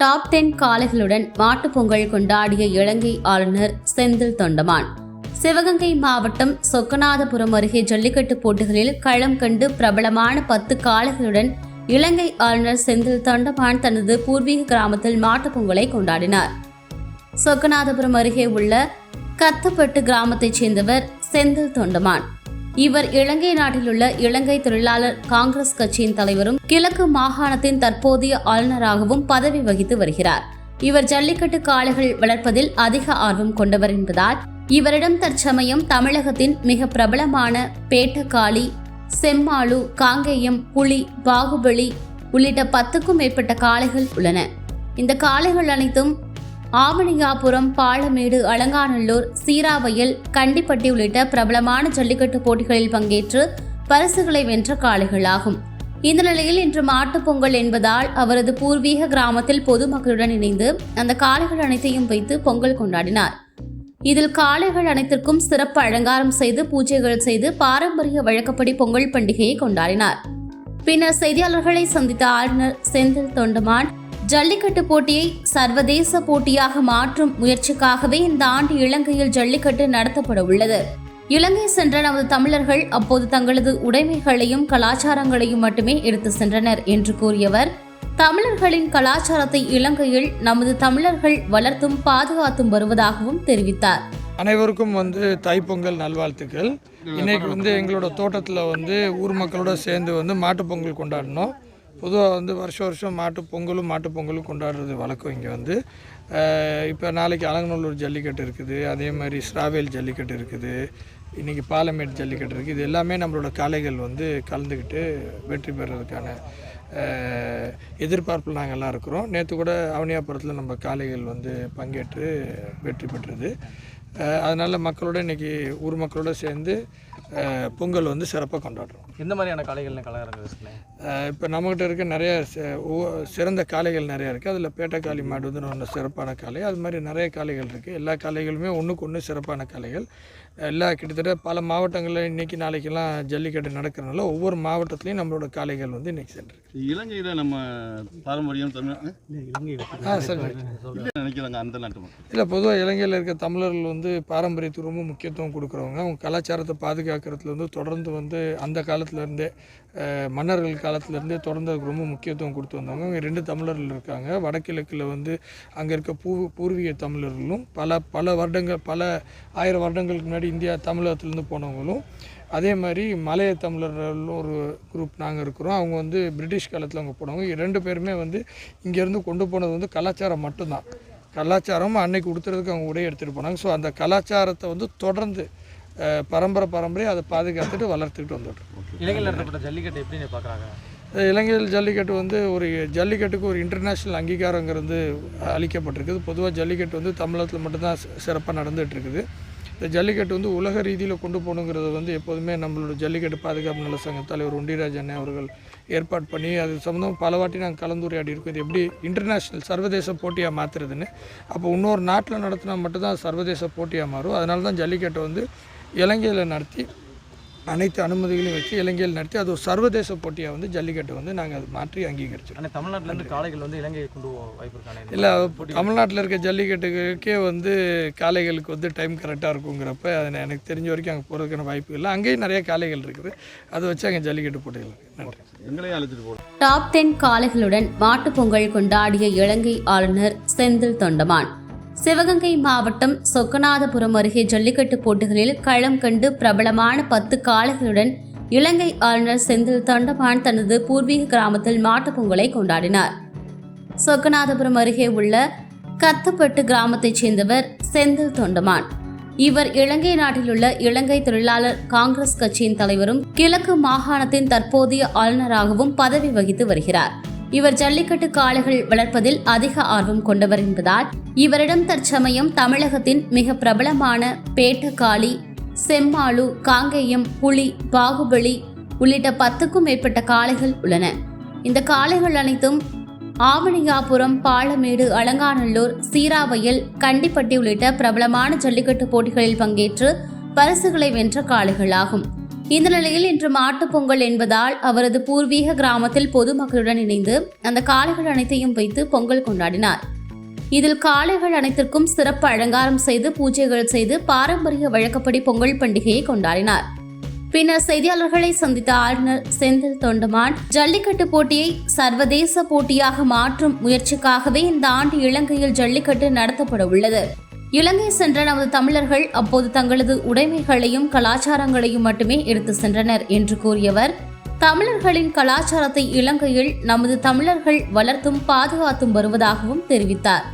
Top 10 காளைகளுடன் மாட்டுப் பொங்கல் கொண்டாடிய இலங்கை ஆளுநர் செந்தில் தொண்டமான். சிவகங்கை மாவட்டம் சொக்கநாதபுரம் அருகே ஜல்லிக்கட்டு போட்டிகளில் களம் கண்டு பிரபலமான 10 காளைகளுடன் இலங்கை ஆளுநர் செந்தில் தொண்டமான் தனது பூர்வீக கிராமத்தில் மாட்டுப் பொங்கலை கொண்டாடினார். சொக்கநாதபுரம் அருகே உள்ள கத்தப்பட்டு கிராமத்தைச் சேர்ந்தவர் செந்தில் தொண்டமான். இவர் இலங்கை நாட்டில் உள்ள இலங்கை தொழிலாளர் காங்கிரஸ் கட்சியின் தலைவரும் கிழக்கு மாகாணத்தின் தற்போதைய ஆளுநராகவும் பதவி வகித்து வருகிறார். இவர் ஜல்லிக்கட்டு காளைகள் வளர்ப்பதில் அதிக ஆர்வம் கொண்டவர் என்பதால் இவரிடம் தற்சமயம் தமிழகத்தின் மிக பிரபலமான பேட்டக்காளி, செம்மாளு, காங்கேயம், புலி, பாகுபலி உள்ளிட்ட 10க்கும் மேற்பட்ட காளைகள் உள்ளன. இந்த காளைகள் அனைத்தும் ஆவணியாபுரம், பாலமேடு, அலங்காநல்லூர், சீராவயல், கண்டிப்பட்டி உள்ளிட்ட பிரபலமான ஜல்லிக்கட்டு போட்டிகளில் பங்கேற்று பரிசுகளை வென்ற காளைகளாகும். இந்த நிலையில் இன்று மாட்டுப் பொங்கல் என்பதால் அவரது பூர்வீக கிராமத்தில் பொதுமக்களுடன் இணைந்து அந்த காளைகள் அனைத்தையும் வைத்து பொங்கல் கொண்டாடினார். இதில் காளைகள் அனைத்திற்கும் சிறப்பு அலங்காரம் செய்து பூஜைகள் செய்து பாரம்பரிய வழக்கப்படி பொங்கல் பண்டிகையை கொண்டாடினார். பின்னர் செய்தியாளர்களை சந்தித்த ஆளுநர் செந்தில் தொண்டமான், ஜல்லிக்கட்டு போட்டியை சர்வதேச போட்டியாக மாற்றும் முயற்சிக்காகவே இந்த ஆண்டு இலங்கையில் ஜல்லிக்கட்டு நடத்தப்பட உள்ளது. இலங்கை சென்ற நமது தமிழர்கள் அப்போது தங்களது உடைமைகளையும் கலாச்சாரங்களையும் மட்டுமே எடுத்து சென்றனர் என்று கூறியவர், தமிழர்களின் கலாச்சாரத்தை இலங்கையில் நமது தமிழர்கள் வளர்த்தும் பாதுகாத்தும் வருவதாகவும் தெரிவித்தார். அனைவருக்கும் தைப்பொங்கல் நல்வாழ்த்துக்கள். இன்னைக்கு எங்களோட தோட்டத்தில் ஊர் மக்களோட சேர்ந்து மாட்டுப் பொங்கல் கொண்டாடினோம். பொதுவாக வருஷம் மாட்டுப் பொங்கலும் கொண்டாடுறது வழக்கம். இங்கே இப்போ நாளைக்கு அலங்காநல்லூர் ஜல்லிக்கட்டு இருக்குது, அதே மாதிரி ஸ்ராவேல் ஜல்லிக்கட்டு இருக்குது, இன்றைக்கி பாலமேடு ஜல்லிக்கட்டு இருக்குது. இது எல்லாமே நம்மளோட காளைகள் கலந்துக்கிட்டு வெற்றி பெறதுக்கான எதிர்பார்ப்பில் நாங்கள் எல்லாம் இருக்கிறோம். நேற்று கூட அவனியாபுரத்தில் நம்ம காளைகள் பங்கேற்று வெற்றி பெற்றது. அதனால் மக்களோட இன்றைக்கி ஊர் மக்களோட சேர்ந்து பொங்கல் சிறப்பாக கொண்டாடுறோம். எந்த மாதிரியான காளைகள் கலந்துருக்குங்க? இப்போ நம்மகிட்ட இருக்க நிறைய சிறந்த காளைகள் நிறையா இருக்குது. அதில் பேட்டக்காளி மாடு ஒன்று சிறப்பான காளை. அது மாதிரி நிறைய காளைகள் இருக்குது. எல்லா காளைகளுமே ஒன்றுக்கு ஒன்று சிறப்பான காளைகள். கிட்டத்தட்ட பல மாவட்டங்களில் இன்றைக்கி நாளைக்கெல்லாம் ஜல்லிக்கட்டு நடக்கிறதுனால ஒவ்வொரு மாவட்டத்துலேயும் நம்மளோட காளைகள் இன்றைக்கி சென்றிருக்கு. இலங்கையில் நம்ம பாரம்பரியம் இல்லை, பொதுவாக இலங்கையில் இருக்க தமிழர்கள் பாரம்பரியத்துக்கு ரொம்ப முக்கியத்துவம் கொடுக்குறவங்க. அவங்க கலாச்சாரத்தை பாதுகாக்கிறதுல தொடர்ந்து அந்த காலத்துலேருந்தே மன்னர்கள் காலத்திலேருந்தே தொடர்ந்து அதுக்கு ரொம்ப முக்கியத்துவம் கொடுத்து வந்தவங்க. இங்கே 2 தமிழர்கள் இருக்காங்க. வடகிழக்கில் அங்கே இருக்க பூர்வீக தமிழர்களும் பல வருடங்கள், பல 1000 வருடங்களுக்கு முன்னாடி இந்தியா தமிழகத்துலேருந்து போனவங்களும், அதே மாதிரி மலைய தமிழர்களும் ஒரு குரூப் நாங்கள் இருக்கிறோம். அவங்க பிரிட்டிஷ் காலத்தில் அவங்க போனவங்க. 2 பேருமே இங்கேருந்து கொண்டு போனது கலாச்சாரம் மட்டும்தான். கலாச்சாரம் அன்னைக்கு கொடுத்துறதுக்கு அவங்க உடைய எடுத்துகிட்டு போனாங்க. ஸோ அந்த கலாச்சாரத்தை தொடர்ந்து பரம்பரை அதை பாதுகாத்துட்டு வளர்த்துக்கிட்டு வந்துட்டோம். இலங்கையில் நடத்தப்பட்ட ஜல்லிக்கட்டு எப்படி பார்க்குறாங்க? இலங்கையில் ஜல்லிக்கட்டு ஒரு ஜல்லிக்கட்டுக்கு ஒரு இன்டர்நேஷ்னல் அங்கீகாரங்கிறது அளிக்கப்பட்டிருக்குது. பொதுவாக ஜல்லிக்கட்டு தமிழகத்தில் மட்டும்தான் சிறப்பாக நடந்துகிட்டு இருக்குது. இந்த ஜல்லிக்கட்டு உலக ரீதியில் கொண்டு போகணுங்கிறது எப்போதுமே நம்மளோட ஜல்லிக்கட்டு பாதுகாப்பு நல சங்க தலைவர் ஒண்டிராஜ் அண்ணன் அவர்கள் ஏற்பாடு பண்ணி அது சம்மந்தம் பல வாட்டி நாங்கள் கலந்துரையாடி இருக்கோம். இது எப்படி இன்டர்நேஷ்னல் சர்வதேச போட்டியாக மாற்றுறதுன்னு. அப்போ இன்னொரு நாட்டில் நடத்தினா மட்டும்தான் சர்வதேச போட்டியாக மாறும். அதனால தான் ஜல்லிக்கட்டை இலங்கையில் நடத்தி அனைத்து அனுமதிகளையும் வச்சு இலங்கையில் நடத்தி அது ஒரு சர்வதேச போட்டியாக ஜல்லிக்கட்டு நாங்கள் அது மாற்றி அங்கீகரிச்சோம். ஆனால் தமிழ்நாட்டிலேருந்து காளைகள் இலங்கையை கொண்டு வாய்ப்பு இருக்காங்க? இல்லை, தமிழ்நாட்டில் இருக்க ஜல்லிக்கட்டுக்கே காளைகளுக்கு டைம் கரெக்டாக இருக்குங்கிறப்ப அது எனக்கு தெரிஞ்ச வரைக்கும் அங்கே போகிறதுக்கான வாய்ப்பு இல்லை. அங்கேயும் நிறைய காளைகள் இருக்குது. அதை வச்சு அங்கே ஜல்லிக்கட்டு போட்டிகள். நன்றி. டாப் 10 காளைகளுடன் மாட்டுப் பொங்கல் கொண்டாடிய இலங்கை ஆளுநர் செந்தில் தொண்டமான். சிவகங்கை மாவட்டம் சொக்கநாதபுரம் அருகே ஜல்லிக்கட்டு போட்டிகளில் களம் கண்டு பிரபலமான 10 காளைகளுடன் இலங்கை ஆளுநர் செந்தில் தொண்டமான் தனது பூர்வீக கிராமத்தில் மாட்டுப் பொங்கலை கொண்டாடினார். சொக்கநாதபுரம் அருகே உள்ள கத்தப்பட்டு கிராமத்தைச் சேர்ந்தவர் செந்தில் தொண்டமான். இவர் இலங்கை நாட்டில் உள்ள இலங்கை தொழிலாளர் காங்கிரஸ் கட்சியின் தலைவரும் கிழக்கு மாகாணத்தின் தற்போதைய ஆளுநராகவும் பதவி வகித்து வருகிறார். இவர் ஜல்லிக்கட்டு காளைகள் வளர்ப்பதில் அதிக ஆர்வம் கொண்டவர் என்பதால் இவரிடம் தற்சமயம் தமிழகத்தின் மிக பிரபலமான பேட்டக்காளி, செம்மாளு, காங்கேயம், புலி, பாகுபலி உள்ளிட்ட 10க்கும் மேற்பட்ட காளைகள் உள்ளன. இந்த காளைகள் அனைத்தும் ஆவணியாபுரம், பாலமேடு, அலங்காநல்லூர், சீராவயல், கண்டிப்பட்டி உள்ளிட்ட பிரபலமான ஜல்லிக்கட்டு போட்டிகளில் பங்கேற்று பரிசுகளை வென்ற காளைகளாகும். இந்த நிலையில் இன்று மாட்டுப் பொங்கல் என்பதால் அவரது பூர்வீக கிராமத்தில் பொதுமக்களுடன் இணைந்து அந்த காளைகள் அனைத்தையும் வைத்து பொங்கல் கொண்டாடினார். இதில் காளைகள் அனைத்திற்கும் சிறப்பு அலங்காரம் செய்து பூஜைகள் செய்து பாரம்பரிய வழக்கப்படி பொங்கல் பண்டிகையை கொண்டாடினார். பின்னர் செய்தியாளர்களை சந்தித்த ஆளுநர் செந்தில் தொண்டமான் ஜல்லிக்கட்டு போட்டியை சர்வதேச போட்டியாக மாற்றும் முயற்சிக்காகவே இந்த ஆண்டு இலங்கையில் ஜல்லிக்கட்டு நடத்தப்பட உள்ளது. இலங்கை சென்ற நமது தமிழர்கள் அப்போது தங்களது உடைமைகளையும் கலாச்சாரங்களையும் மட்டுமே எடுத்து சென்றனர் என்று கூறியவர், தமிழர்களின் கலாச்சாரத்தை இலங்கையில் நமது தமிழர்கள் வளர்த்தும் பாதுகாத்தும் வருவதாகவும் தெரிவித்தார்.